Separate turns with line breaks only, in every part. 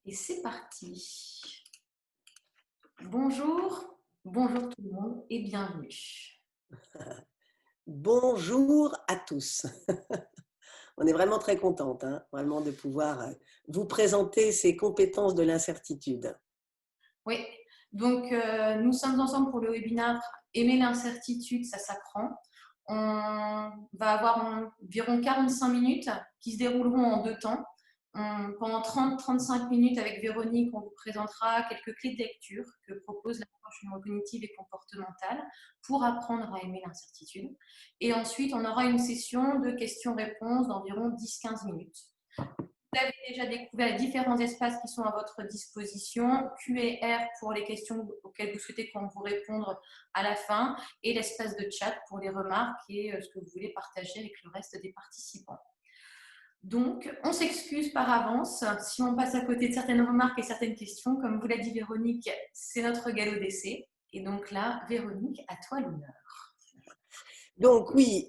Et c'est parti. Bonjour, bonjour tout le monde et bienvenue.
Bonjour à tous. On est vraiment très contente, hein, vraiment de pouvoir vous présenter ces compétences de l'incertitude.
Oui, donc nous sommes ensemble pour le webinaire Aimer l'incertitude, ça s'apprend. On va avoir environ 45 minutes qui se dérouleront en deux temps. Pendant 30-35 minutes avec Véronique, on vous présentera quelques clés de lecture que propose l'approche neurocognitive et comportementale pour apprendre à aimer l'incertitude. Et ensuite, on aura une session de questions-réponses d'environ 10-15 minutes. Vous avez déjà découvert les différents espaces qui sont à votre disposition, Q&R pour les questions auxquelles vous souhaitez qu'on vous réponde à la fin, et l'espace de chat pour les remarques et ce que vous voulez partager avec le reste des participants. Donc, on s'excuse par avance si on passe à côté de certaines remarques et certaines questions. Comme vous l'a dit Véronique, c'est notre galop d'essai. Et donc là, Véronique, à toi l'honneur.
Donc oui,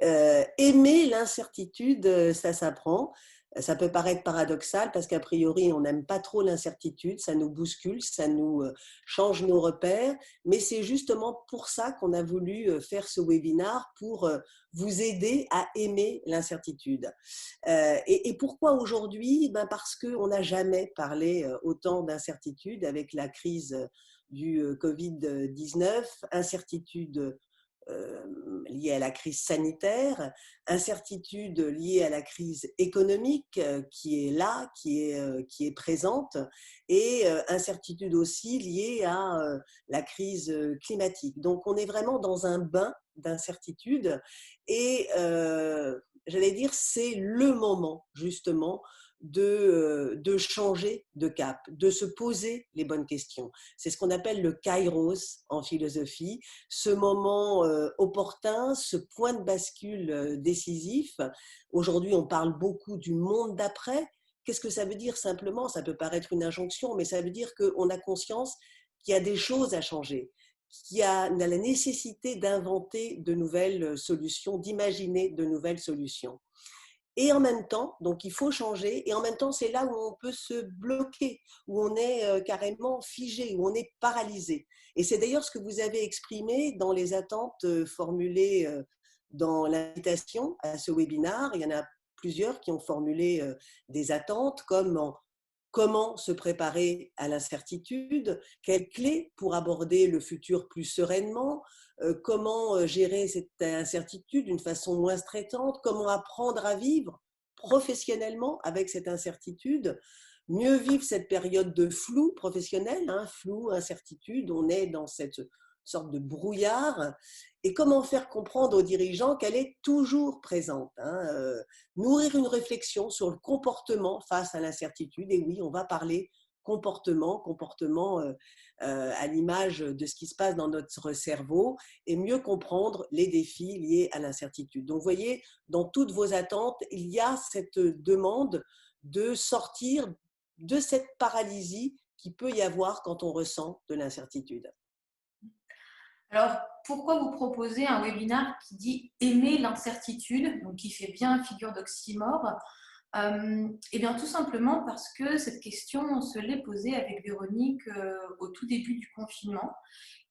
aimer l'incertitude, ça s'apprend. Ça peut paraître paradoxal parce qu'a priori, on n'aime pas trop l'incertitude, ça nous bouscule, ça nous change nos repères, mais c'est justement pour ça qu'on a voulu faire ce webinaire, pour vous aider à aimer l'incertitude. Et pourquoi aujourd'hui? Parce qu'on n'a jamais parlé autant d'incertitude avec la crise du Covid-19, incertitude liée à la crise sanitaire, incertitude liée à la crise économique qui est là, qui est présente, et incertitude aussi liée à la crise climatique. Donc on est vraiment dans un bain d'incertitude et j'allais dire c'est le moment justement de changer de cap, de se poser les bonnes questions. C'est ce qu'on appelle le kairos en philosophie, ce moment opportun, ce point de bascule décisif. Aujourd'hui, on parle beaucoup du monde d'après. Qu'est-ce que ça veut dire simplement? Ça peut paraître une injonction, mais ça veut dire qu'on a conscience qu'il y a des choses à changer, qu'il y a la nécessité d'inventer de nouvelles solutions, d'imaginer de nouvelles solutions. Et en même temps, donc il faut changer, et en même temps, c'est là où on peut se bloquer, où on est carrément figé, où on est paralysé. Et c'est d'ailleurs ce que vous avez exprimé dans les attentes formulées dans l'invitation à ce webinaire. Il y en a plusieurs qui ont formulé des attentes comme comment se préparer à l'incertitude, quelles clés pour aborder le futur plus sereinement, comment gérer cette incertitude d'une façon moins stressante, comment apprendre à vivre professionnellement avec cette incertitude, mieux vivre cette période de flou professionnel, hein, flou, incertitude, on est dans cette sorte de brouillard, et comment faire comprendre aux dirigeants qu'elle est toujours présente, hein, nourrir une réflexion sur le comportement face à l'incertitude. Et oui, on va parler comportement à l'image de ce qui se passe dans notre cerveau, et mieux comprendre les défis liés à l'incertitude. Donc, vous voyez, dans toutes vos attentes, il y a cette demande de sortir de cette paralysie qui peut y avoir quand on ressent de l'incertitude.
Alors, pourquoi vous proposer un webinaire qui dit aimer l'incertitude, donc qui fait bien figure d'oxymore? Eh bien, tout simplement parce que cette question, on se l'est posée avec Véronique au tout début du confinement.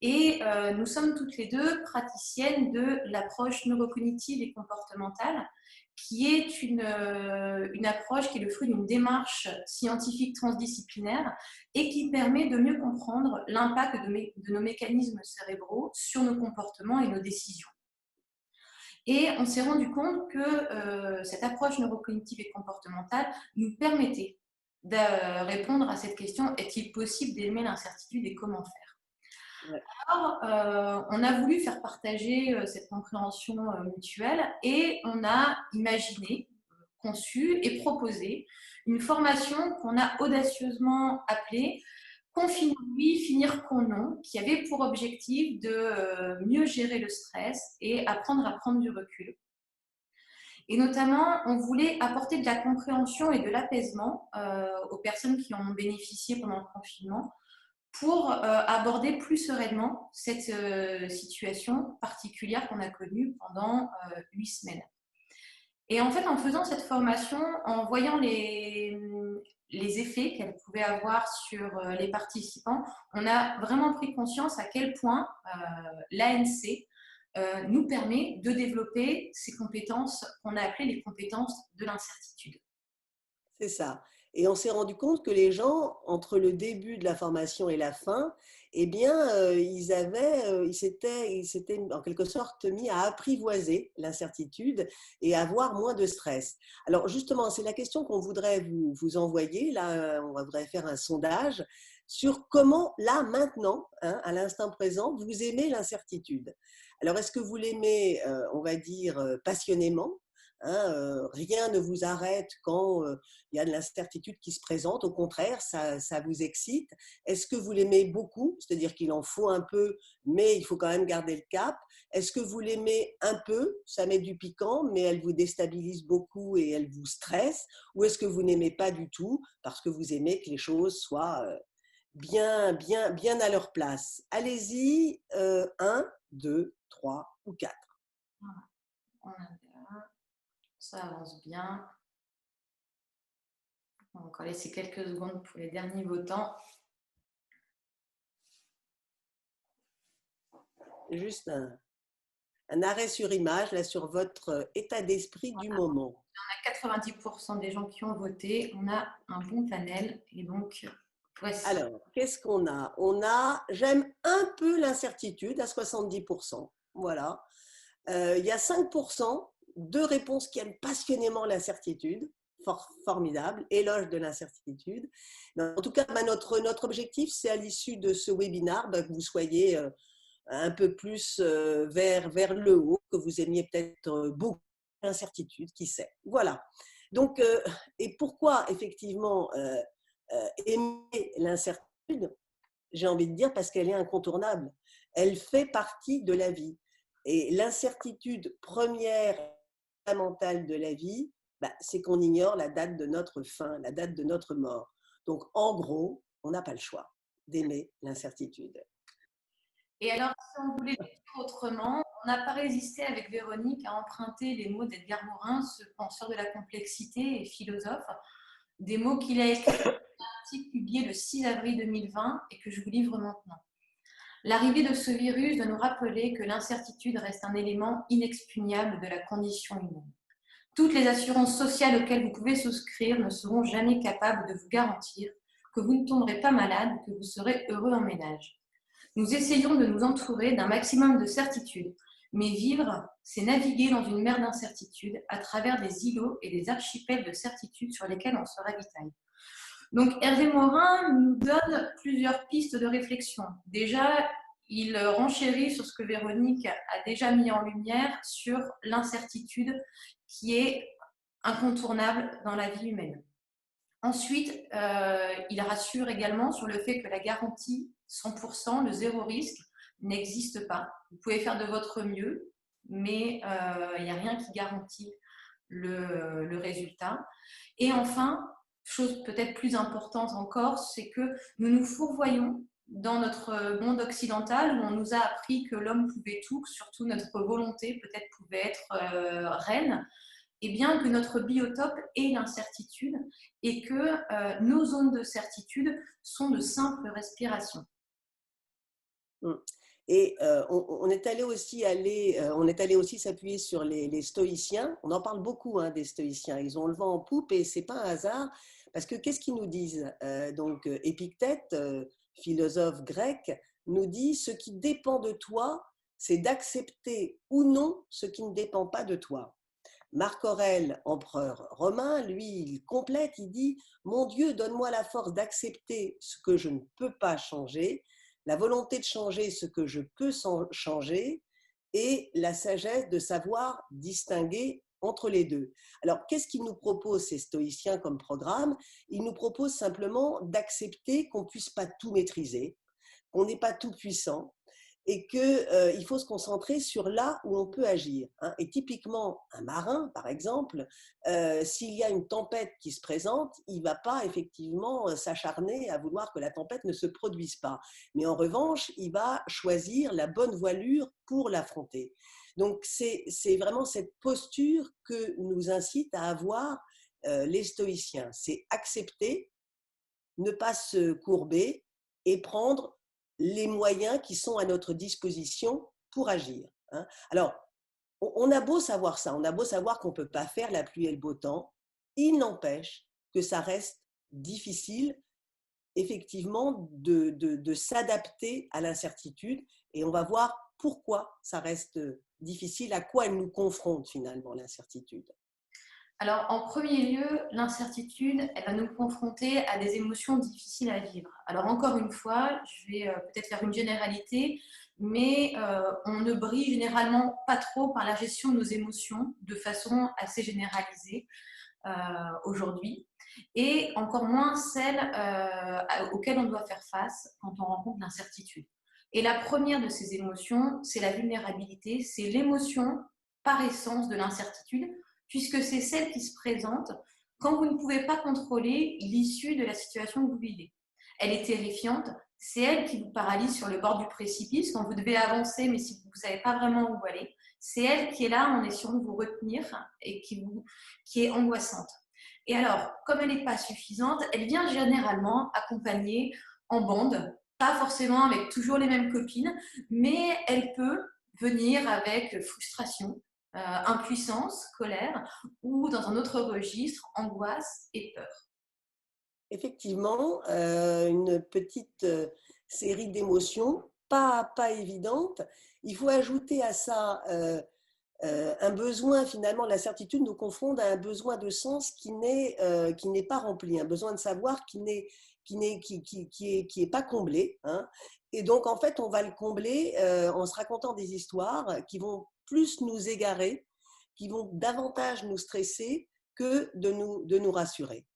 Et nous sommes toutes les deux praticiennes de l'approche neurocognitive et comportementale, qui est une approche qui est le fruit d'une démarche scientifique transdisciplinaire et qui permet de mieux comprendre l'impact de nos mécanismes cérébraux sur nos comportements et nos décisions. Et on s'est rendu compte que cette approche neurocognitive et comportementale nous permettait de répondre à cette question: est-il possible d'aimer l'incertitude et comment faire?
Ouais.
Alors, on a voulu faire partager cette compréhension mutuelle et on a imaginé, conçu et proposé une formation qu'on a audacieusement appelée Confine oui, finir con non, qui avait pour objectif de mieux gérer le stress et apprendre à prendre du recul. Et notamment, on voulait apporter de la compréhension et de l'apaisement aux personnes qui en ont bénéficié pendant le confinement pour aborder plus sereinement cette situation particulière qu'on a connue pendant 8 semaines. Et en fait, en faisant cette formation, en voyant les effets qu'elle pouvait avoir sur les participants, on a vraiment pris conscience à quel point l'ANC nous permet de développer ces compétences qu'on a appelées les compétences de l'incertitude.
C'est ça. Et on s'est rendu compte que les gens, entre le début de la formation et la fin, eh bien, ils s'étaient en quelque sorte mis à apprivoiser l'incertitude et à avoir moins de stress. Alors justement, c'est la question qu'on voudrait vous envoyer. Là, on voudrait faire un sondage sur comment, là, maintenant, hein, à l'instant présent, vous aimez l'incertitude. Alors, est-ce que vous l'aimez, on va dire, passionnément, hein, rien ne vous arrête quand il y a de l'incertitude qui se présente. Au contraire, ça vous excite. Est-ce que vous l'aimez beaucoup? C'est-à-dire qu'il en faut un peu, mais il faut quand même garder le cap. Est-ce que vous l'aimez un peu? Ça met du piquant, mais elle vous déstabilise beaucoup et elle vous stresse. Ou est-ce que vous n'aimez pas du tout parce que vous aimez que les choses soient bien à leur place? Allez-y, 1, 2, 3 ou 4.
Voilà. On a bien. Ça avance bien. On va encore laisser quelques secondes pour les derniers votants.
Juste un arrêt sur image, là, sur votre état d'esprit du
Voilà.
moment.
On a 90% des gens qui ont voté. On a un bon panel. Et donc, voici.
Alors, qu'est-ce qu'on a? On a, j'aime un peu l'incertitude à 70%. Voilà. Il y a 5% de réponses qui aiment passionnément l'incertitude. Formidable, éloge de l'incertitude. En tout cas, notre objectif, c'est à l'issue de ce webinaire que vous soyez un peu plus vers le haut, que vous aimiez peut-être beaucoup l'incertitude, qui sait. Voilà. Donc, et pourquoi effectivement aimer l'incertitude? J'ai envie de dire parce qu'elle est incontournable. Elle fait partie de la vie. Et l'incertitude première fondamentale de la vie, bah, c'est qu'on ignore la date de notre fin, la date de notre mort. Donc, en gros, on n'a pas le choix d'aimer l'incertitude.
Et alors, si on voulait le dire autrement, on n'a pas résisté avec Véronique à emprunter les mots d'Edgar Morin, ce penseur de la complexité et philosophe, des mots qu'il a écrits dans un article publié le 6 avril 2020 et que je vous livre maintenant. L'arrivée de ce virus doit nous rappeler que l'incertitude reste un élément inexpugnable de la condition humaine. Toutes les assurances sociales auxquelles vous pouvez souscrire ne seront jamais capables de vous garantir que vous ne tomberez pas malade ou que vous serez heureux en ménage. Nous essayons de nous entourer d'un maximum de certitudes, mais vivre, c'est naviguer dans une mer d'incertitudes à travers des îlots et des archipels de certitudes sur lesquels on se ravitaille. Donc Hervé Morin nous donne plusieurs pistes de réflexion. Déjà, il renchérit sur ce que Véronique a déjà mis en lumière sur l'incertitude qui est incontournable dans la vie humaine. Ensuite, il rassure également sur le fait que la garantie 100%, le zéro risque, n'existe pas. Vous pouvez faire de votre mieux, mais il n'y a rien qui garantit le résultat. Et enfin, chose peut-être plus importante encore, c'est que nous nous fourvoyons dans notre monde occidental où on nous a appris que l'homme pouvait tout, que surtout notre volonté peut-être pouvait être reine, et bien que notre biotope est l'incertitude et que nos zones de certitude sont de simples respirations.
Et on est allé aussi s'appuyer sur les stoïciens. On en parle beaucoup, hein, des stoïciens. Ils ont le vent en poupe et c'est pas un hasard parce que qu'est-ce qu'ils nous disent? Donc Épictète, philosophe grec, nous dit ce qui dépend de toi, c'est d'accepter ou non ce qui ne dépend pas de toi. Marc Aurèle, empereur romain, lui, il complète, il dit « Mon Dieu, donne-moi la force d'accepter ce que je ne peux pas changer, la volonté de changer ce que je peux changer et la sagesse de savoir distinguer entre les deux. » Alors, qu'est-ce qu'ils nous proposent, ces stoïciens, comme programme? Ils nous proposent simplement d'accepter qu'on ne puisse pas tout maîtriser, qu'on n'est pas tout puissant, et qu'il faut se concentrer sur là où on peut agir, hein. Et typiquement, un marin, par exemple, s'il y a une tempête qui se présente, il ne va pas effectivement s'acharner à vouloir que la tempête ne se produise pas. Mais en revanche, il va choisir la bonne voilure pour l'affronter. Donc, c'est vraiment cette posture que nous incite à avoir les stoïciens. C'est accepter, ne pas se courber et prendre les moyens qui sont à notre disposition pour agir, hein. Alors, on a beau savoir ça, on a beau savoir qu'on ne peut pas faire la pluie et le beau temps, il n'empêche que ça reste difficile, effectivement, de s'adapter à l'incertitude. Et on va voir pourquoi ça reste difficile, à quoi elle nous confronte finalement, l'incertitude.
Alors, en premier lieu, l'incertitude, elle va nous confronter à des émotions difficiles à vivre. Alors, encore une fois, je vais peut-être faire une généralité, mais on ne brille généralement pas trop par la gestion de nos émotions de façon assez généralisée aujourd'hui, et encore moins celles auxquelles on doit faire face quand on rencontre l'incertitude. Et la première de ces émotions, c'est la vulnérabilité, c'est l'émotion par essence de l'incertitude, puisque c'est celle qui se présente quand vous ne pouvez pas contrôler l'issue de la situation que vous vivez. Elle est terrifiante, c'est elle qui vous paralyse sur le bord du précipice quand vous devez avancer, mais si vous ne savez pas vraiment où aller. C'est elle qui est là en essayant de vous retenir et qui est angoissante. Et alors, comme elle n'est pas suffisante, elle vient généralement accompagnée en bande, pas forcément avec toujours les mêmes copines, mais elle peut venir avec frustration, impuissance, colère, ou dans un autre registre, angoisse et peur.
Effectivement, une petite série d'émotions, pas évidentes. Il faut ajouter à ça un besoin, finalement, la certitude nous confronte à un besoin de sens qui n'est pas rempli, un besoin de savoir qui est pas comblé, hein. Et donc, en fait, on va le combler en se racontant des histoires qui vont plus nous égarer, qui vont davantage nous stresser que de nous rassurer.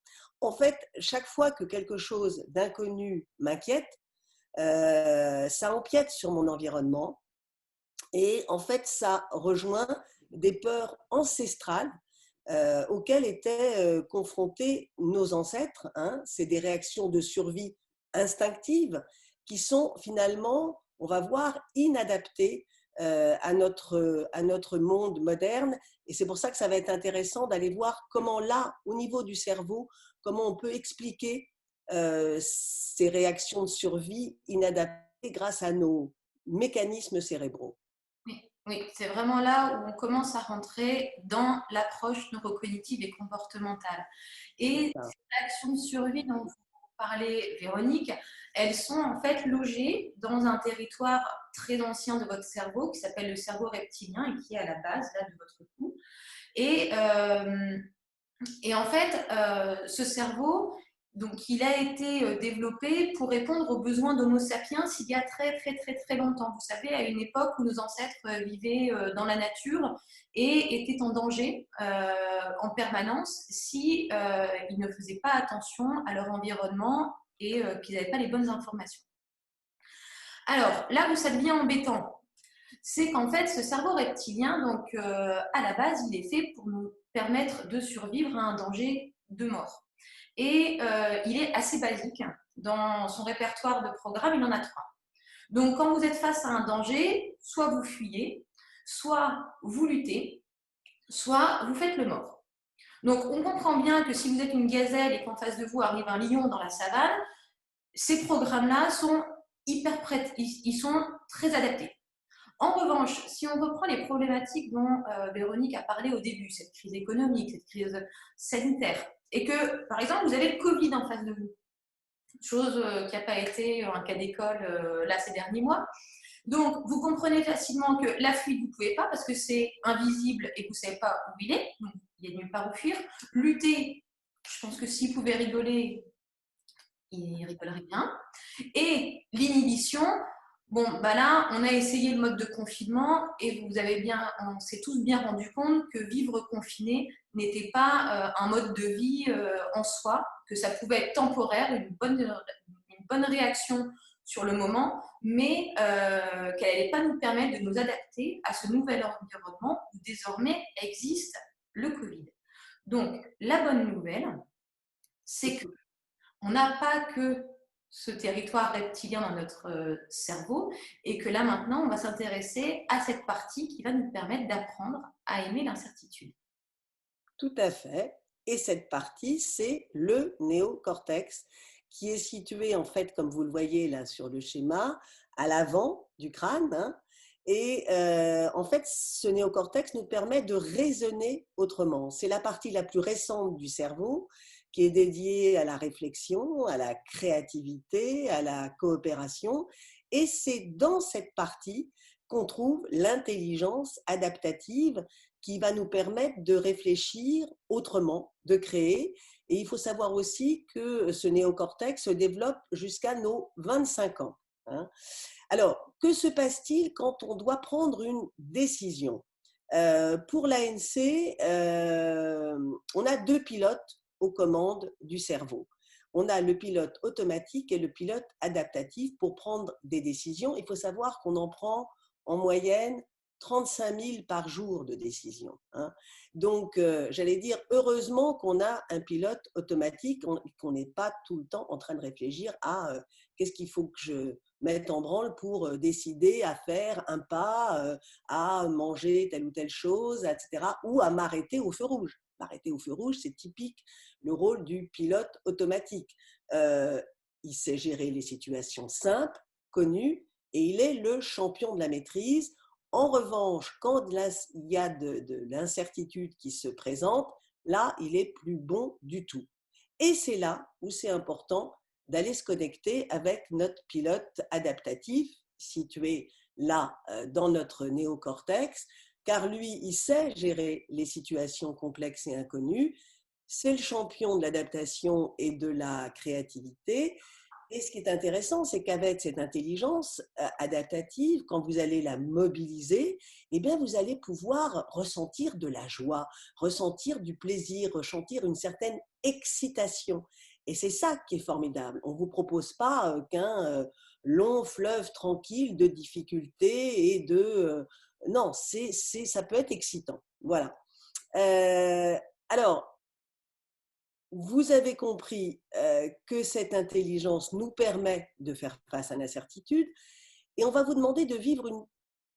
En fait, chaque fois que quelque chose d'inconnu m'inquiète, ça empiète sur mon environnement et en fait, ça rejoint des peurs ancestrales auxquelles étaient confrontés nos ancêtres, hein. C'est des réactions de survie instinctives qui sont finalement, on va voir, inadaptées à notre monde moderne. Et c'est pour ça que ça va être intéressant d'aller voir comment là, au niveau du cerveau, comment on peut expliquer ces réactions de survie inadaptées grâce à nos mécanismes cérébraux.
Oui, oui, c'est vraiment là où on commence à rentrer dans l'approche neurocognitive et comportementale.
C'est
Et
ça.
ces actions de survie dont vous parlez, Véronique, elles sont en fait logées dans un territoire très ancien de votre cerveau qui s'appelle le cerveau reptilien et qui est à la base là, de votre cou. Et, euh, et en fait, ce cerveau, donc, il a été développé pour répondre aux besoins d'Homo sapiens il y a très, très, très, très longtemps. Vous savez, à une époque où nos ancêtres vivaient dans la nature et étaient en danger en permanence si ils ne faisaient pas attention à leur environnement et qu'ils n'avaient pas les bonnes informations. Alors, là où ça devient embêtant, c'est qu'en fait, ce cerveau reptilien, donc à la base, il est fait pour nous permettre de survivre à un danger de mort. Et il est assez basique. Dans son répertoire de programme, il en a 3. Donc, quand vous êtes face à un danger, soit vous fuyez, soit vous luttez, soit vous faites le mort. Donc, on comprend bien que si vous êtes une gazelle et qu'en face de vous arrive un lion dans la savane, ces programmes-là sont hyper prêts, ils sont très adaptés. En revanche, si on reprend les problématiques dont Véronique a parlé au début, cette crise économique, cette crise sanitaire, et que, par exemple, vous avez le Covid en face de vous, chose qui n'a pas été un cas d'école là ces derniers mois. Donc, vous comprenez facilement que la fuite, vous ne pouvez pas parce que c'est invisible et que vous ne savez pas où il est, donc il n'y a nulle part où fuir. Lutter, je pense que s'il pouvait rigoler, il rigolerait bien. Et l'inhibition, bon, bah là, on a essayé le mode de confinement et on s'est tous bien rendu compte que vivre confiné n'était pas un mode de vie en soi, que ça pouvait être temporaire, une bonne réaction sur le moment, mais qu'elle n'allait pas nous permettre de nous adapter à ce nouvel environnement où désormais existe le Covid. Donc, la bonne nouvelle, c'est qu'on n'a pas que ce territoire reptilien dans notre cerveau et que là maintenant, on va s'intéresser à cette partie qui va nous permettre d'apprendre à aimer l'incertitude.
Tout à fait. Et cette partie, c'est le néocortex qui est situé, en fait, comme vous le voyez là sur le schéma, à l'avant du crâne. Hein. Et en fait, ce néocortex nous permet de raisonner autrement. C'est la partie la plus récente du cerveau qui est dédiée à la réflexion, à la créativité, à la coopération. Et c'est dans cette partie qu'on trouve l'intelligence adaptative qui va nous permettre de réfléchir autrement, de créer. Et il faut savoir aussi que ce néocortex se développe jusqu'à nos 25 ans. Hein. Alors, que se passe-t-il quand on doit prendre une décision? Pour l'ANC, on a deux pilotes aux commandes du cerveau. On a le pilote automatique et le pilote adaptatif pour prendre des décisions. Il faut savoir qu'on en prend en moyenne 35 000 par jour de décision. Hein. Donc, j'allais dire, heureusement qu'on a un pilote automatique, qu'on n'est pas tout le temps en train de réfléchir à qu'est-ce qu'il faut que je mette en branle pour décider à faire un pas, à manger telle ou telle chose, etc., ou à m'arrêter au feu rouge. M'arrêter au feu rouge, c'est typique le rôle du pilote automatique. Il sait gérer les situations simples, connues, et il est le champion de la maîtrise. En revanche, quand il y a de l'incertitude qui se présente, là, il est plus bon du tout. Et c'est là où c'est important d'aller se connecter avec notre pilote adaptatif situé là dans notre néocortex, car lui, il sait gérer les situations complexes et inconnues. C'est le champion de l'adaptation et de la créativité. Et ce qui est intéressant, c'est qu'avec cette intelligence adaptative, quand vous allez la mobiliser, eh bien vous allez pouvoir ressentir de la joie, ressentir du plaisir, ressentir une certaine excitation. Et c'est ça qui est formidable. On ne vous propose pas qu'un long fleuve tranquille de difficultés et de... non, ça peut être excitant. Voilà. Alors, vous avez compris que cette intelligence nous permet de faire face à l'incertitude et on va vous demander de vivre une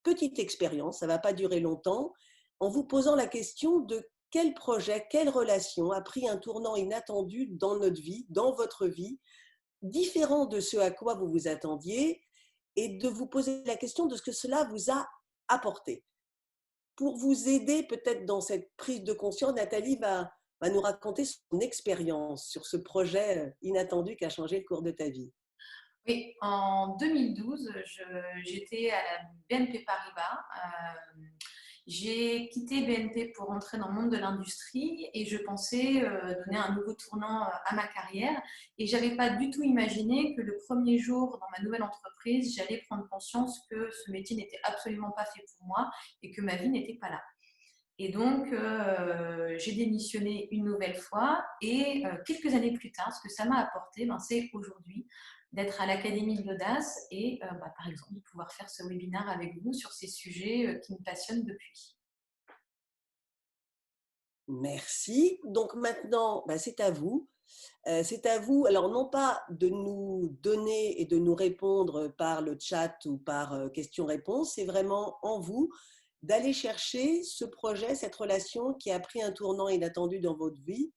petite expérience, ça ne va pas durer longtemps, en vous posant la question de quel projet, quelle relation a pris un tournant inattendu dans notre vie, dans votre vie, différent de ce à quoi vous vous attendiez et de vous poser la question de ce que cela vous a apporté. Pour vous aider peut-être dans cette prise de conscience, Nathalie va nous raconter son expérience sur ce projet inattendu qui a changé le cours de ta vie.
Oui, en 2012, j'étais à la BNP Paribas. J'ai quitté BNP pour entrer dans le monde de l'industrie et je pensais donner un nouveau tournant à ma carrière. Et je n'avais pas du tout imaginé que le premier jour dans ma nouvelle entreprise, j'allais prendre conscience que ce métier n'était absolument pas fait pour moi et que ma vie n'était pas là. Et donc, j'ai démissionné une nouvelle fois et quelques années plus tard, ce que ça m'a apporté, c'est aujourd'hui d'être à l'Académie de l'Audace et par exemple de pouvoir faire ce webinaire avec vous sur ces sujets qui me passionnent depuis.
Merci. Donc maintenant, c'est à vous. C'est à vous, alors non pas de nous donner et de nous répondre par le chat ou par questions-réponses, c'est vraiment en vous d'aller chercher ce projet, cette relation qui a pris un tournant inattendu dans votre vie.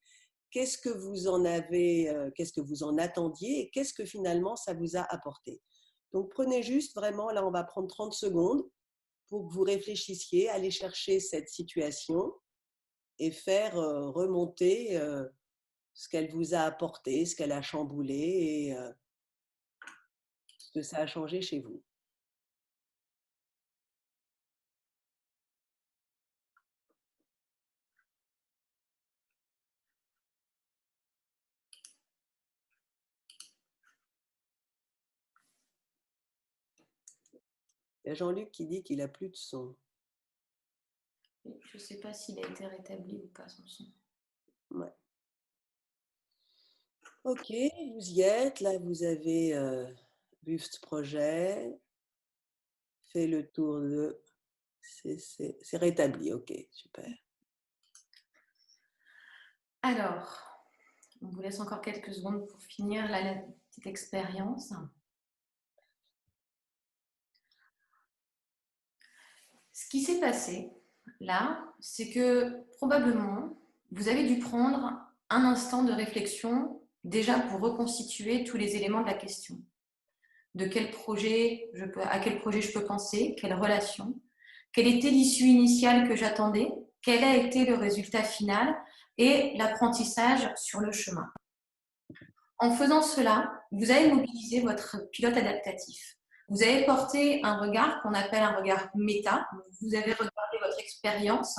Qu'est-ce que vous en avez, qu'est-ce que vous en attendiez et qu'est-ce que finalement ça vous a apporté. Donc prenez juste vraiment, là on va prendre 30 secondes pour que vous réfléchissiez, aller chercher cette situation et faire remonter ce qu'elle vous a apporté, ce qu'elle a chamboulé et ce que ça a changé chez vous. Il y a Jean-Luc qui dit qu'il n'a plus de son.
Je ne sais pas s'il a été rétabli ou pas son son.
Ouais. Ok, vous y êtes. Là, vous avez Buste projet. Fait le tour de... C'est rétabli, ok, super.
Alors, on vous laisse encore quelques secondes pour finir la petite expérience. Ce qui s'est passé là, c'est que probablement, vous avez dû prendre un instant de réflexion déjà pour reconstituer tous les éléments de la question. À quel projet je peux penser, quelle relation, quelle était l'issue initiale que j'attendais, quel a été le résultat final et l'apprentissage sur le chemin. En faisant cela, vous avez mobilisé votre pilote adaptatif. Vous avez porté un regard qu'on appelle un regard méta. Vous avez regardé votre expérience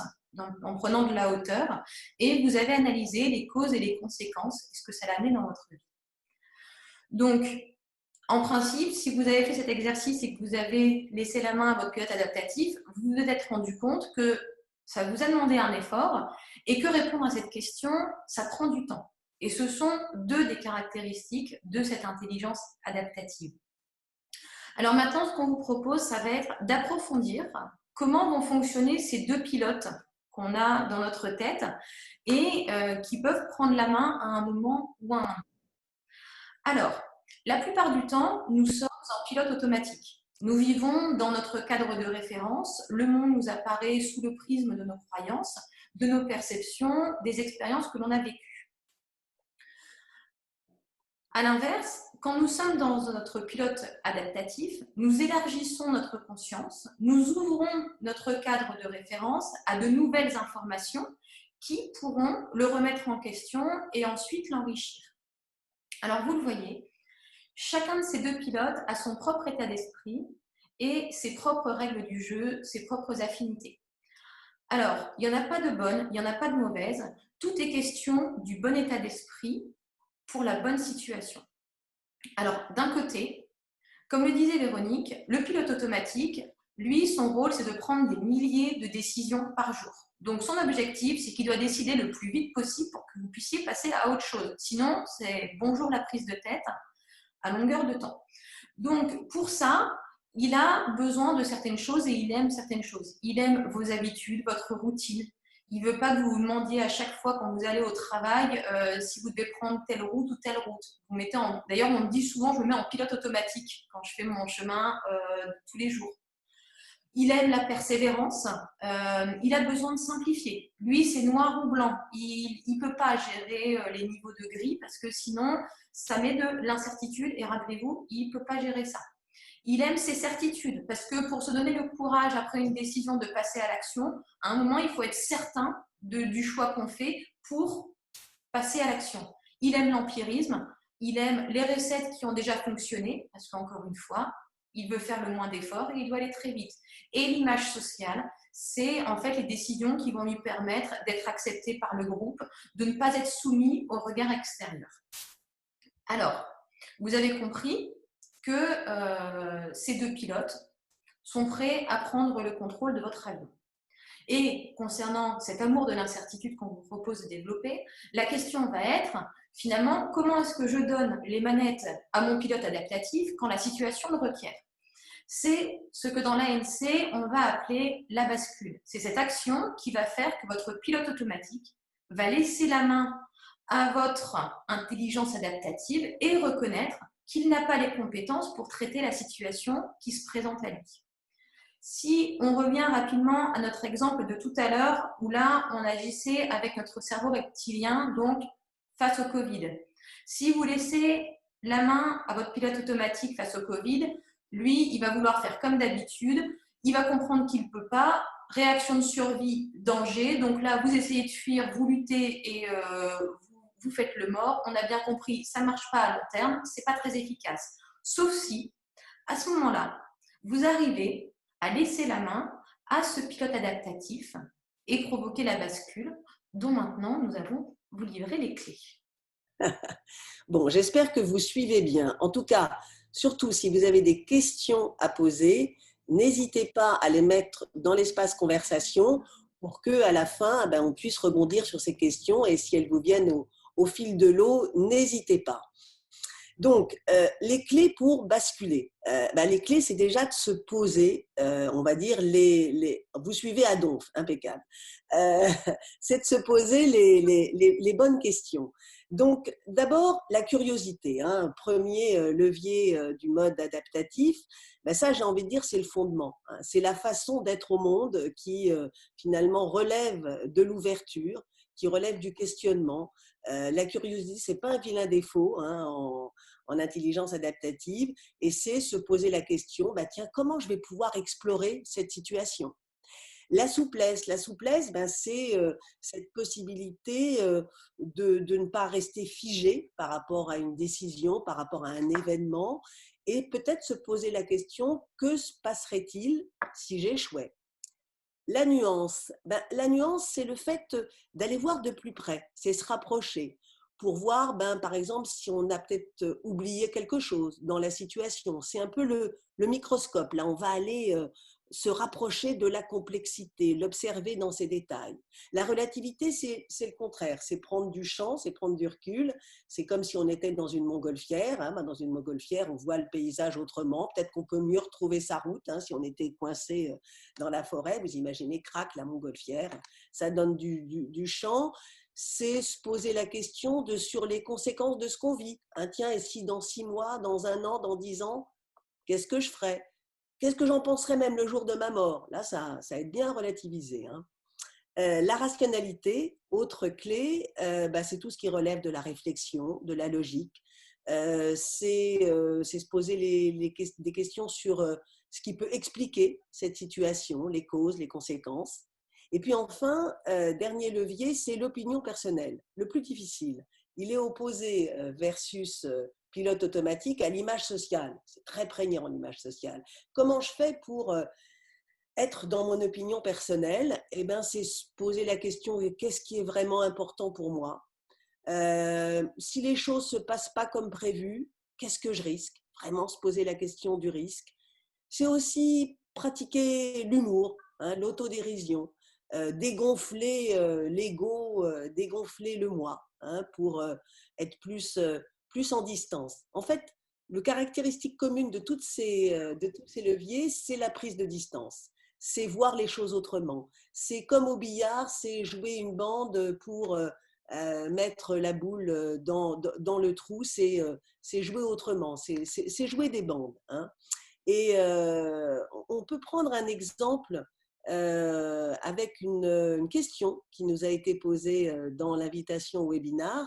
en prenant de la hauteur et vous avez analysé les causes et les conséquences et ce que ça a amené dans votre vie. Donc, en principe, si vous avez fait cet exercice et que vous avez laissé la main à votre pilote adaptatif, vous vous êtes rendu compte que ça vous a demandé un effort et que répondre à cette question, ça prend du temps. Et ce sont deux des caractéristiques de cette intelligence adaptative. Alors maintenant, ce qu'on vous propose, ça va être d'approfondir comment vont fonctionner ces deux pilotes qu'on a dans notre tête et qui peuvent prendre la main à un moment ou à un autre. Alors, la plupart du temps, nous sommes en pilote automatique. Nous vivons dans notre cadre de référence. Le monde nous apparaît sous le prisme de nos croyances, de nos perceptions, des expériences que l'on a vécues. À l'inverse, quand nous sommes dans notre pilote adaptatif, nous élargissons notre conscience, nous ouvrons notre cadre de référence à de nouvelles informations qui pourront le remettre en question et ensuite l'enrichir. Alors, vous le voyez, chacun de ces deux pilotes a son propre état d'esprit et ses propres règles du jeu, ses propres affinités. Alors, il n'y en a pas de bonne, il n'y en a pas de mauvaise. Tout est question du bon état d'esprit pour la bonne situation. Alors, d'un côté, comme le disait Véronique, le pilote automatique, lui, son rôle, c'est de prendre des milliers de décisions par jour. Donc, son objectif, c'est qu'il doit décider le plus vite possible pour que vous puissiez passer à autre chose. Sinon, c'est bonjour la prise de tête à longueur de temps. Donc, pour ça, il a besoin de certaines choses et il aime certaines choses. Il aime vos habitudes, votre routine. Il ne veut pas que vous vous demandiez à chaque fois quand vous allez au travail si vous devez prendre telle route ou telle route. D'ailleurs, on me dit souvent, je me mets en pilote automatique quand je fais mon chemin tous les jours. Il aime la persévérance, il a besoin de simplifier. Lui, c'est noir ou blanc. Il ne peut pas gérer les niveaux de gris parce que sinon, ça met de l'incertitude et rappelez-vous, il ne peut pas gérer ça. Il aime ses certitudes parce que pour se donner le courage après une décision de passer à l'action, à un moment, il faut être certain du choix qu'on fait pour passer à l'action. Il aime l'empirisme, il aime les recettes qui ont déjà fonctionné parce qu'encore une fois, il veut faire le moins d'efforts et il doit aller très vite. Et l'image sociale, c'est en fait les décisions qui vont lui permettre d'être accepté par le groupe, de ne pas être soumis au regard extérieur. Alors, vous avez compris que ces deux pilotes sont prêts à prendre le contrôle de votre avion. Et concernant cet amour de l'incertitude qu'on vous propose de développer, la question va être, finalement, comment est-ce que je donne les manettes à mon pilote adaptatif quand la situation le requiert? C'est ce que dans l'ANC, on va appeler la bascule. C'est cette action qui va faire que votre pilote automatique va laisser la main à votre intelligence adaptative et reconnaître qu'il n'a pas les compétences pour traiter la situation qui se présente à lui. Si on revient rapidement à notre exemple de tout à l'heure, où là, on agissait avec notre cerveau reptilien, donc face au Covid. Si vous laissez la main à votre pilote automatique face au Covid, lui, il va vouloir faire comme d'habitude, il va comprendre qu'il ne peut pas, réaction de survie, danger, donc là, vous essayez de fuir, vous luttez et vous faites le mort. On a bien compris, ça ne marche pas à long terme, ce n'est pas très efficace. Sauf si, à ce moment-là, vous arrivez à laisser la main à ce pilote adaptatif et provoquer la bascule dont maintenant nous allons vous livrer les clés.
Bon, j'espère que vous suivez bien. En tout cas, surtout si vous avez des questions à poser, n'hésitez pas à les mettre dans l'espace conversation pour qu'à la fin, on puisse rebondir sur ces questions et si elles vous viennent au fil de l'eau, n'hésitez pas. Donc, les clés pour basculer. Les clés, c'est déjà de se poser, on va dire, vous suivez à donf, impeccable. Euh, c'est de se poser les bonnes questions. Donc, d'abord, la curiosité, hein, premier levier du mode adaptatif. Ça, j'ai envie de dire, c'est le fondement. Hein. C'est la façon d'être au monde qui, finalement, relève de l'ouverture, qui relève du questionnement. La curiosité, ce n'est pas un vilain défaut, hein, en intelligence adaptative, et c'est se poser la question, tiens, comment je vais pouvoir explorer cette situation? La souplesse, c'est cette possibilité de ne pas rester figé par rapport à une décision, par rapport à un événement, et peut-être se poser la question, que se passerait-il si j'échouais? La nuance, c'est le fait d'aller voir de plus près, c'est se rapprocher pour voir, par exemple, si on a peut-être oublié quelque chose dans la situation. C'est un peu le microscope. Là, on va aller se rapprocher de la complexité, l'observer dans ses détails. La relativité, c'est le contraire. C'est prendre du champ, c'est prendre du recul. C'est comme si on était dans une montgolfière. Hein. Dans une montgolfière, on voit le paysage autrement. Peut-être qu'on peut mieux retrouver sa route, hein, si on était coincé dans la forêt. Vous imaginez, craque la montgolfière. Ça donne du champ. C'est se poser la question sur les conséquences de ce qu'on vit. Hein, tiens, et si dans 6 mois, dans 1 an, dans 10 ans, qu'est-ce que je ferais? Qu'est-ce que j'en penserais même le jour de ma mort? Là, ça aide bien à relativiser. Hein. La rationalité, autre clé, c'est tout ce qui relève de la réflexion, de la logique. C'est se poser des questions sur ce qui peut expliquer cette situation, les causes, les conséquences. Et puis enfin, dernier levier, c'est l'opinion personnelle, le plus difficile. Il est opposé versus pilote automatique à l'image sociale. C'est très prégnant, l'image sociale. Comment je fais pour être dans mon opinion personnelle? C'est se poser la question, qu'est-ce qui est vraiment important pour moi? Si les choses ne se passent pas comme prévu, qu'est-ce que je risque? Vraiment se poser la question du risque. C'est aussi pratiquer l'humour, hein, l'autodérision, dégonfler l'ego, dégonfler le moi, hein, pour être plus en distance. En fait, le caractéristique commune de tous ces leviers, c'est la prise de distance. C'est voir les choses autrement. C'est comme au billard, c'est jouer une bande pour mettre la boule dans le trou, c'est jouer autrement, c'est jouer des bandes. Hein. Et on peut prendre un exemple avec une question qui nous a été posée dans l'invitation au webinar.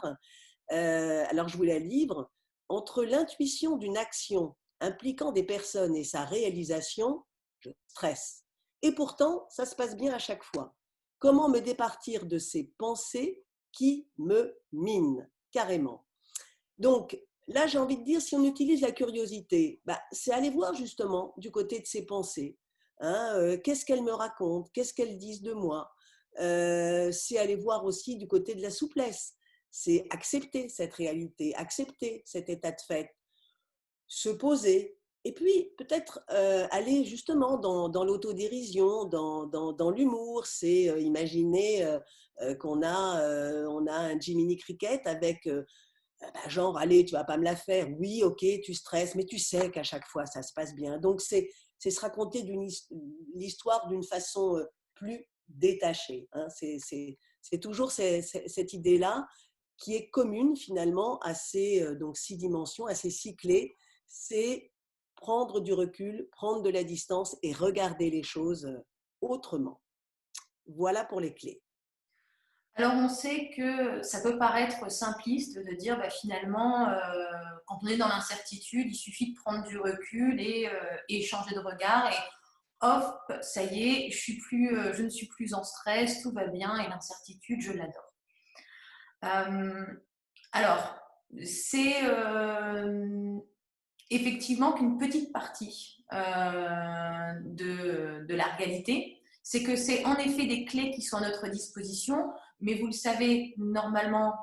Alors, je vous la livre. Entre l'intuition d'une action impliquant des personnes et sa réalisation, je stresse. Et pourtant, ça se passe bien à chaque fois. Comment me départir de ces pensées qui me minent carrément? Donc, là, j'ai envie de dire, si on utilise la curiosité, c'est aller voir justement du côté de ses pensées. Hein, qu'est-ce qu'elles me racontent? Qu'est-ce qu'elles disent de moi? C'est aller voir aussi du côté de la souplesse. C'est accepter cette réalité, accepter cet état de fait, se poser. Et puis, peut-être aller justement dans l'autodérision, dans l'humour. C'est imaginer qu'on on a un Jiminy Cricket avec… genre, allez, tu vas pas me la faire. Oui, ok, tu stresses, mais tu sais qu'à chaque fois, ça se passe bien. Donc, c'est se raconter l'histoire d'une façon plus détachée. Hein. C'est toujours cette idée-là qui est commune finalement à ces donc 6 dimensions, à ces 6 clés. C'est prendre du recul, prendre de la distance et regarder les choses autrement. Voilà pour les clés.
Alors, on sait que ça peut paraître simpliste de dire finalement, quand on est dans l'incertitude, il suffit de prendre du recul et changer de regard et hop, ça y est, je ne suis plus en stress, tout va bien et l'incertitude, je l'adore. Alors, c'est effectivement qu'une petite partie de la réalité, c'est que c'est en effet des clés qui sont à notre disposition, mais vous le savez normalement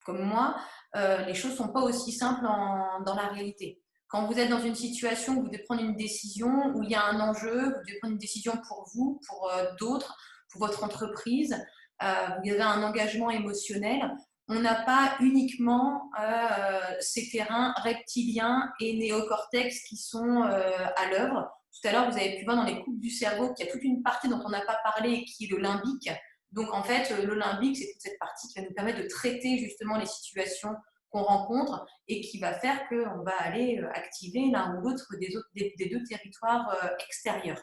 comme moi, les choses ne sont pas aussi simples dans la réalité. Quand vous êtes dans une situation où vous devez prendre une décision, où il y a un enjeu, vous devez prendre une décision pour vous, pour d'autres, pour votre entreprise, vous avez un engagement émotionnel, on n'a pas uniquement ces terrains reptiliens et néocortex qui sont à l'œuvre. Tout à l'heure, vous avez pu voir dans les coupes du cerveau qu'il y a toute une partie dont on n'a pas parlé qui est le limbique. Donc en fait, le limbique, c'est toute cette partie qui va nous permettre de traiter justement les situations qu'on rencontre et qui va faire qu'on va aller activer l'un ou l'autre des deux territoires extérieurs.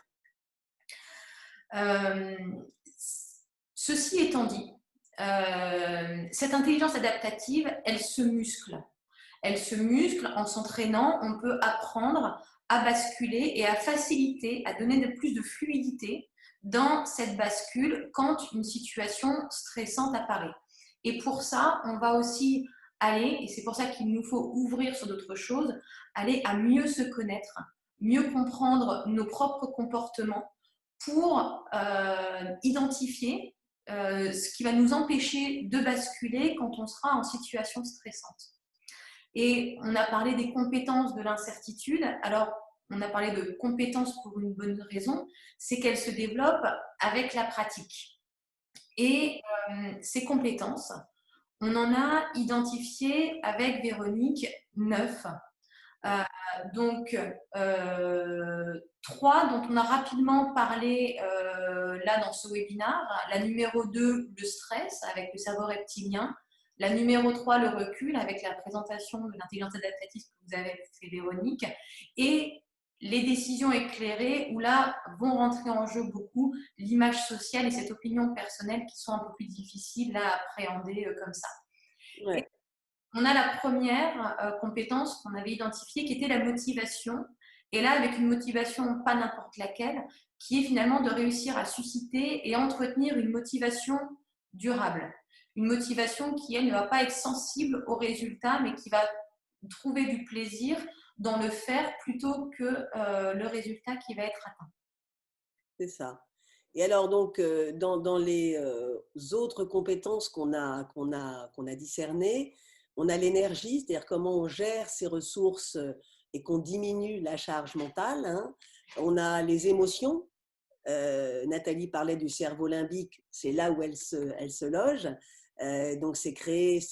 Ceci étant dit, cette intelligence adaptative, elle se muscle. Elle se muscle en s'entraînant, on peut apprendre à basculer et à faciliter, à donner de plus de fluidité dans cette bascule quand une situation stressante apparaît. Et pour ça, on va aussi aller, et c'est pour ça qu'il nous faut ouvrir sur d'autres choses, aller à mieux se connaître, mieux comprendre nos propres comportements pour identifier ce qui va nous empêcher de basculer quand on sera en situation stressante. Et on a parlé des compétences de l'incertitude. Alors, on a parlé de compétences pour une bonne raison, c'est qu'elles se développent avec la pratique. Et ces compétences, on en a identifié avec Véronique 9. Donc, 3 dont on a rapidement parlé là dans ce webinaire. La numéro 2, le stress avec le cerveau reptilien. La numéro 3, le recul avec la présentation de l'intelligence adaptative que vous avez fait, Véronique. Et les décisions éclairées, où là vont rentrer en jeu beaucoup l'image sociale et cette opinion personnelle qui sont un peu plus difficiles à appréhender comme ça.
Ouais.
On a la première compétence qu'on avait identifiée qui était la motivation. Et là, avec une motivation pas n'importe laquelle, qui est finalement de réussir à susciter et entretenir une motivation durable. Une motivation qui, elle, ne va pas être sensible aux résultats, mais qui va trouver du plaisir dans le faire plutôt que le résultat qui va être atteint.
C'est ça. Et alors, donc, dans les autres compétences qu'on a discernées, on a l'énergie, c'est-à-dire comment on gère ses ressources et qu'on diminue la charge mentale. Hein. On a les émotions. Nathalie parlait du cerveau limbique, c'est là où elle se loge. Donc, c'est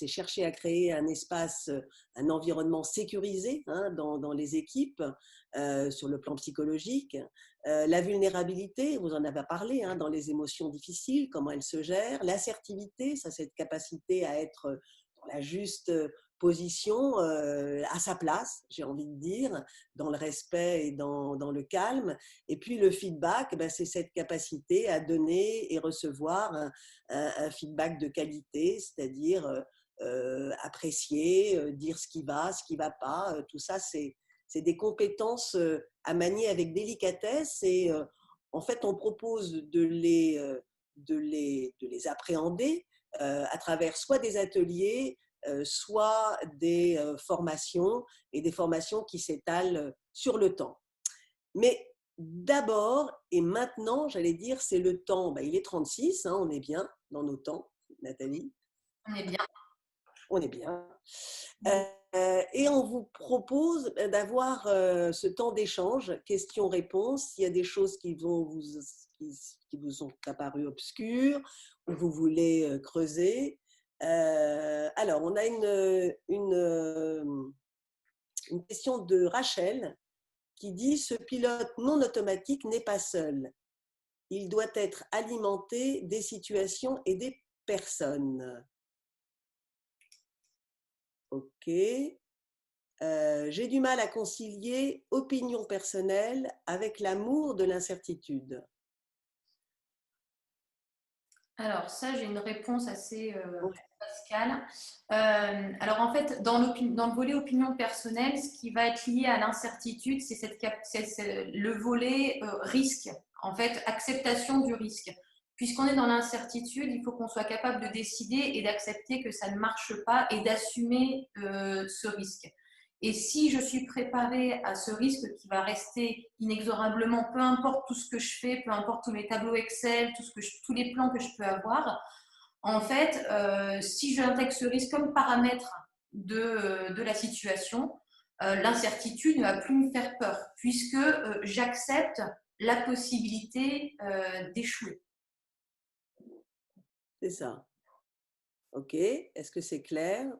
chercher à créer un espace, un environnement sécurisé hein, dans les équipes sur le plan psychologique. La vulnérabilité, vous en avez parlé, hein, dans les émotions difficiles, comment elles se gèrent. L'assertivité, ça, cette capacité à être dans la juste position, à sa place, j'ai envie de dire, dans le respect et dans le calme. Et puis le feedback, ben, c'est cette capacité à donner et recevoir un feedback de qualité, c'est-à-dire apprécier, dire ce qui va pas. Tout ça, c'est des compétences à manier avec délicatesse et en fait, on propose de les appréhender à travers soit des ateliers, soit des formations et des formations qui s'étalent sur le temps. Mais d'abord et maintenant, j'allais dire, c'est le temps. Ben, il est 36, hein, on est bien dans nos temps, Nathalie.
On est bien.
On est bien. Et on vous propose d'avoir ce temps d'échange, questions-réponses. S'il y a des choses qui vous sont apparues obscures ou vous voulez creuser. Alors, on a une question de Rachel qui dit « Ce pilote non automatique n'est pas seul. Il doit être alimenté des situations et des personnes. » Ok. J'ai du mal à concilier opinion personnelle avec l'amour de l'incertitude.
Alors ça, j'ai une réponse assez Pascal. Alors en fait, dans le volet opinion personnelle, ce qui va être lié à l'incertitude, c'est le volet risque, en fait, acceptation du risque. Puisqu'on est dans l'incertitude, il faut qu'on soit capable de décider et d'accepter que ça ne marche pas et d'assumer ce risque. Et si je suis préparée à ce risque qui va rester inexorablement, peu importe tout ce que je fais, peu importe tous mes tableaux Excel, tous les plans que je peux avoir, en fait, si j'intègre ce risque comme paramètre de la situation, l'incertitude ne va plus me faire peur, puisque j'accepte la possibilité d'échouer.
C'est ça. Ok, est-ce que c'est clair?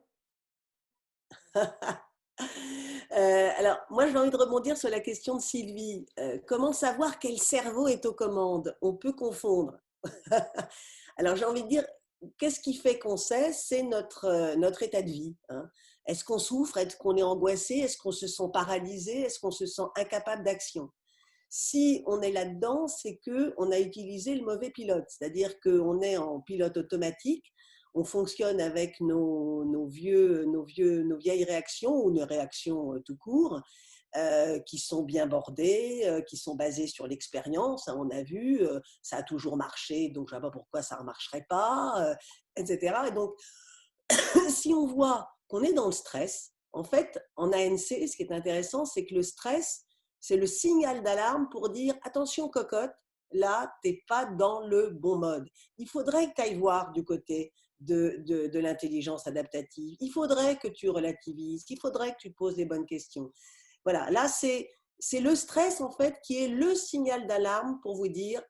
Alors, moi, j'ai envie de rebondir sur la question de Sylvie. Comment savoir quel cerveau est aux commandes? On peut confondre. Alors, j'ai envie de dire, qu'est-ce qui fait qu'on sait? C'est notre état de vie, hein. Est-ce qu'on souffre? Est-ce qu'on est angoissé? Est-ce qu'on se sent paralysé? Est-ce qu'on se sent incapable d'action? Si on est là-dedans, c'est qu'on a utilisé le mauvais pilote, c'est-à-dire qu'on est en pilote automatique, on fonctionne avec nos vieilles réactions ou nos réactions tout court, qui sont bien bordées, qui sont basées sur l'expérience, hein, on a vu, ça a toujours marché, donc je ne vois pas pourquoi ça ne remarcherait pas, etc. Et donc, si on voit qu'on est dans le stress, en fait, en ANC, ce qui est intéressant, c'est que le stress, c'est le signal d'alarme pour dire attention cocotte, là, tu n'es pas dans le bon mode. Il faudrait que tu ailles voir du côté de l'intelligence adaptative. Il faudrait que tu relativises, il faudrait que tu te poses les bonnes questions. Voilà, là, c'est le stress, en fait, qui est le signal d'alarme pour vous dire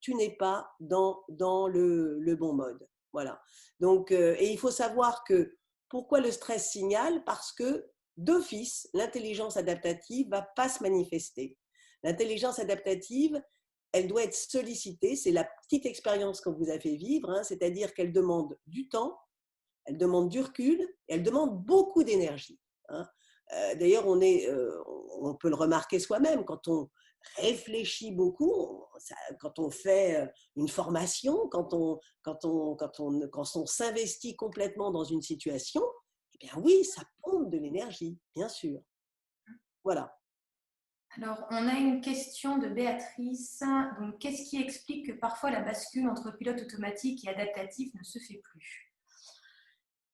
tu n'es pas dans le bon mode. Voilà. Donc, et il faut savoir que pourquoi le stress signale? Parce que d'office, l'intelligence adaptative ne va pas se manifester. L'intelligence adaptative, elle doit être sollicitée. C'est la petite expérience qu'on vous a fait vivre, hein, c'est-à-dire qu'elle demande du temps, elle demande du recul, et elle demande beaucoup d'énergie, hein. D'ailleurs, on peut le remarquer soi-même quand on réfléchit beaucoup, quand on fait une formation, quand on s'investit complètement dans une situation, eh bien oui, ça pompe de l'énergie, bien sûr. Voilà.
Alors, on a une question de Béatrice. Donc, qu'est-ce qui explique que parfois la bascule entre pilote automatique et adaptatif ne se fait plus?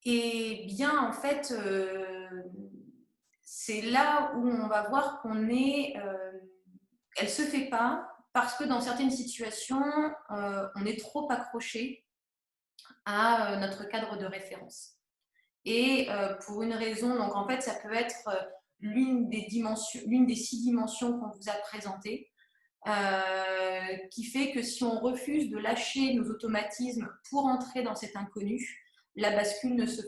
Eh bien, en fait, c'est là où on va voir qu'on est. Elle ne se fait pas parce que dans certaines situations, on est trop accroché à notre cadre de référence. Et pour une raison, donc en fait, ça peut être l'une des 6 dimensions qu'on vous a présentées, qui fait que si on refuse de lâcher nos automatismes pour entrer dans cet inconnu, la bascule ne se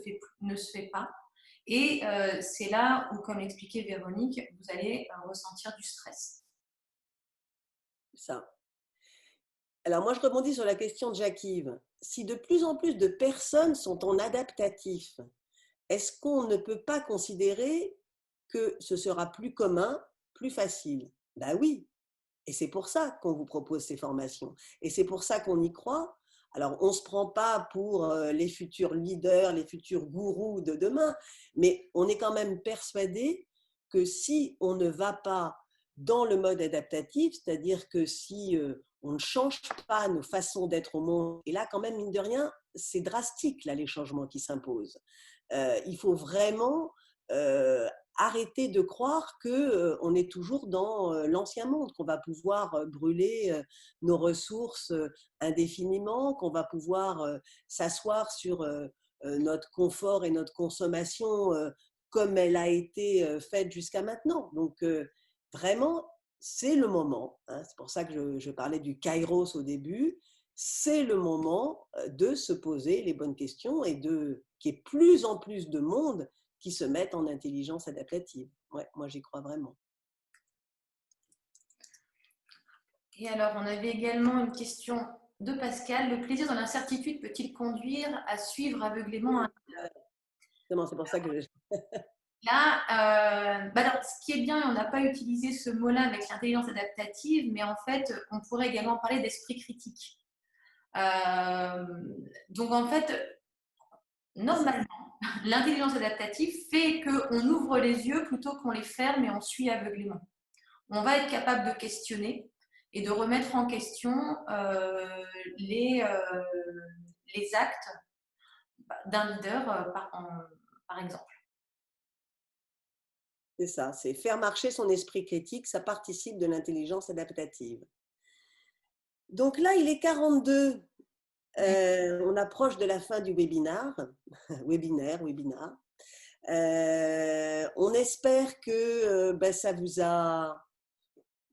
fait pas. Et c'est là où, comme l'expliquait Véronique, vous allez ressentir du stress.
Ça. Alors moi, je rebondis sur la question de Jacques-Yves. Si de plus en plus de personnes sont en adaptatif, est-ce qu'on ne peut pas considérer que ce sera plus commun, plus facile? Ben oui, et c'est pour ça qu'on vous propose ces formations. Et c'est pour ça qu'on y croit. Alors, on ne se prend pas pour les futurs leaders, les futurs gourous de demain, mais on est quand même persuadé que si on ne va pas dans le mode adaptatif, c'est-à-dire que si on ne change pas nos façons d'être au monde, et là, quand même, mine de rien, c'est drastique, là, les changements qui s'imposent. Il faut vraiment arrêter de croire qu'on est toujours dans l'ancien monde, qu'on va pouvoir brûler nos ressources indéfiniment, qu'on va pouvoir s'asseoir sur notre confort et notre consommation comme elle a été faite jusqu'à maintenant. Donc vraiment, c'est le moment, hein, c'est pour ça que je parlais du kairos au début, c'est le moment de se poser les bonnes questions et qu'il y ait plus en plus de monde qui se mettent en intelligence adaptative. Ouais, moi, j'y crois vraiment.
Et alors, on avait également une question de Pascal. Le plaisir dans l'incertitude peut-il conduire à suivre aveuglément un leader?
C'est pour ça que
Là, alors, ce qui est bien, on n'a pas utilisé ce mot-là avec l'intelligence adaptative, mais en fait, on pourrait également parler d'esprit critique. Donc, en fait, normalement, l'intelligence adaptative fait qu'on ouvre les yeux plutôt qu'on les ferme et on suit aveuglément. On va être capable de questionner et de remettre en question les, euh, les actes d'un leader, par exemple.
c'est ça, c'est faire marcher son esprit critique, ça participe de l'intelligence adaptative. Donc là, il est 42. On approche de la fin du webinaire. On espère que ça vous a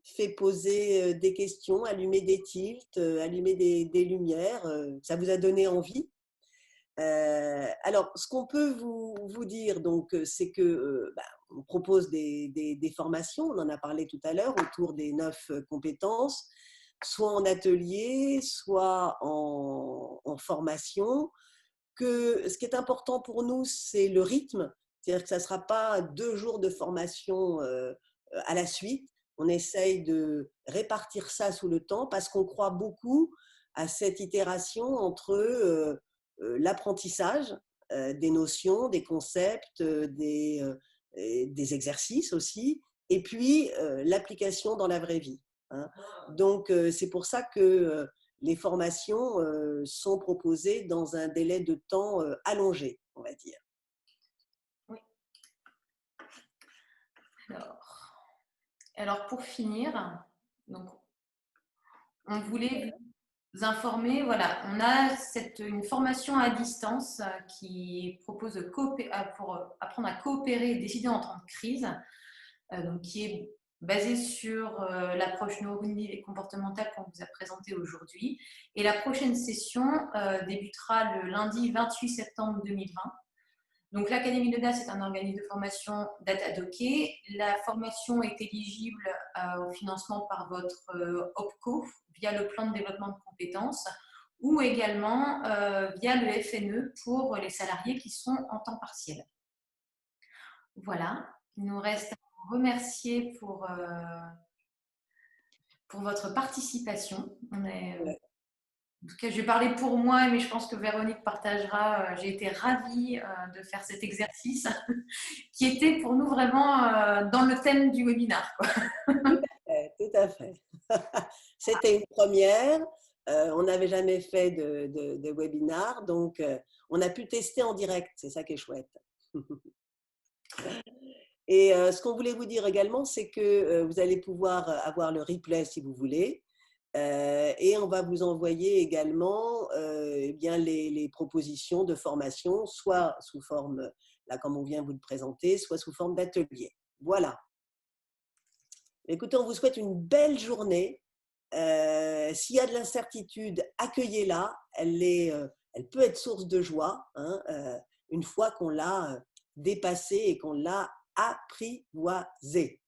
fait poser des questions, allumer des tilts, allumer des lumières, ça vous a donné envie. Alors, ce qu'on peut vous dire, donc, c'est que on propose des formations, on en a parlé tout à l'heure, autour des 9 compétences, soit en atelier, soit en formation. Que ce qui est important pour nous, c'est le rythme, c'est-à-dire que ça ne sera pas 2 jours de formation à la suite. On essaye de répartir ça sous le temps parce qu'on croit beaucoup à cette itération entre l'apprentissage des notions, des concepts, des exercices aussi, et puis l'application dans la vraie vie. Hein. Donc, c'est pour ça que les formations sont proposées dans un délai de temps allongé, on va dire.
Oui. Alors pour finir, donc, on voulait vous informer, voilà, on a une formation à distance qui propose pour apprendre à coopérer et décider en temps de crise, donc qui est basée sur l'approche neurocognitive et comportementale qu'on vous a présentée aujourd'hui. Et la prochaine session débutera le lundi 28 septembre 2020. Donc, l'Académie de DAS est un organisme de formation Datadocké. La formation est éligible au financement par votre OPCO via le plan de développement de compétences ou également via le FNE pour les salariés qui sont en temps partiel. Voilà, il nous reste à vous remercier pour votre participation. En tout cas, je vais parler pour moi, mais je pense que Véronique partagera. J'ai été ravie de faire cet exercice qui était pour nous vraiment dans le thème du webinaire, quoi.
Tout à fait. C'était une première. On n'avait jamais fait de webinar, donc on a pu tester en direct. C'est ça qui est chouette. Et ce qu'on voulait vous dire également, c'est que vous allez pouvoir avoir le replay si vous voulez. Et on va vous envoyer également eh bien les propositions de formation, soit sous forme, là comme on vient vous le présenter, soit sous forme d'atelier. Voilà. Écoutez, on vous souhaite une belle journée. S'il y a de l'incertitude, accueillez-la. Elle peut être source de joie, hein, une fois qu'on l'a dépassée et qu'on l'a apprivoisée.